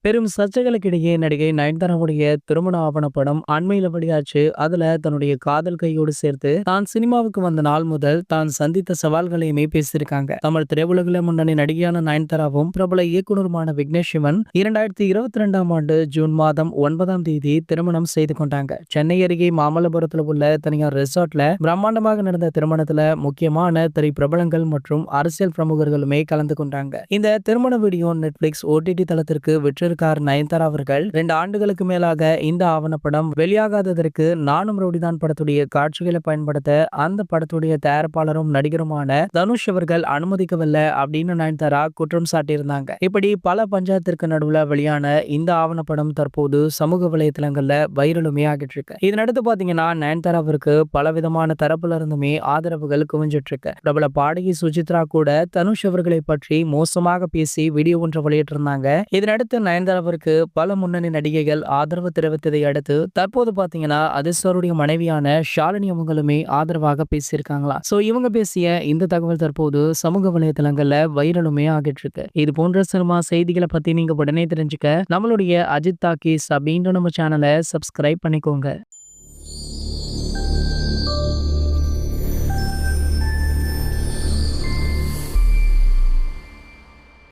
பெரும் சர்ச்சைகளுக்கு இடையே நடிகை நயன்தாராவுடைய திருமண ஆவணப்படம் அண்மையில வெளியாச்சு. அதுல தன்னுடைய காதல் கையோடு சேர்த்து தான் சினிமாவுக்கு வந்த நாள் முதல் தான் சந்தித்த சவால்களையுமே பேசியிருக்காங்க. தமிழ் திரையுலகில முன்னணி நடிகையான நயன்தாராவும் பிரபல இயக்குனருமான விக்னேஷ் சிவன் 2022ஆம் ஆண்டு ஜூன் மாதம் 9ஆம் தேதி திருமணம் செய்து கொண்டாங்க. சென்னை அருகே மாமல்லபுரத்தில் உள்ள தனியார் ரெசார்ட்ல பிரம்மாண்டமாக நடந்த திருமணத்துல முக்கியமான திரை பிரபலங்கள் மற்றும் அரசியல் பிரமுகர்களுமே கலந்து கொண்டாங்க. இந்த திருமண வீடியோ நெட்ஃபிளிக்ஸ் ஓடிடி தளத்திற்கு வெற்றிருக்கார் நயன்தாரா அவர்கள். 2 ஆண்டுகளுக்கு மேலாக இந்த ஆவணப்படம் வெளியாகாததற்கு நானும் ரவுடிதான் படத்துடைய காட்சிகளை பயன்படுத்த அந்த படத்துடைய தயாரிப்பாளரும் நடிகருமான தனுஷ் அவர்கள் அனுமதிக்கவில்லை அப்படின்னு நயன்தாரா குற்றம் சாட்டியிருந்தாங்க. இப்படி பல பஞ்சாயத்திற்கு நடுவுல வெளியான இந்த ஆவணப்படம் தற்போது சமூக வலைதளங்கள்ல வைரலுமே ஆகிட்டு இருக்கு. இதனடுத்து பாத்தீங்கன்னா நயன்தாராவிற்கு பலவிதமான தரப்புல இருந்துமே ஆதரவுகள் குவிஞ்சிட்டு இருக்கு. பிரபல பாடகி சுசித்ரா கூட தனுஷ் அவர்களை பற்றி மோசமாக பேசி வீடியோ ஒன்று வெளியிட்டிருந்தாங்க. இதனடுத்து நயன்தாராவிற்கு பல முன்னணி நடிகைகள் ஆதரவு தெரிவித்ததை அடுத்து தற்போது பாத்தீங்கன்னா அதிர்ஷ்டருடைய மனைவியான ஷாலினி அவங்களுமே ஆதரவாக பேசியிருக்காங்களா. சோ இவங்க பேசிய இந்த தகவல் தற்போது சமூக வலைதளங்கள்ல வைரலுமே ஆகிட்டு இருக்கு. இது போன்ற சினிமா செய்திகளை பத்தி நீங்க உடனே தெரிஞ்சுக்க நம்மளுடைய அஜித் டாக்கீஸ் அப்படின்ற நம்ம சேனலை சப்ஸ்கிரைப் பண்ணிக்கோங்க.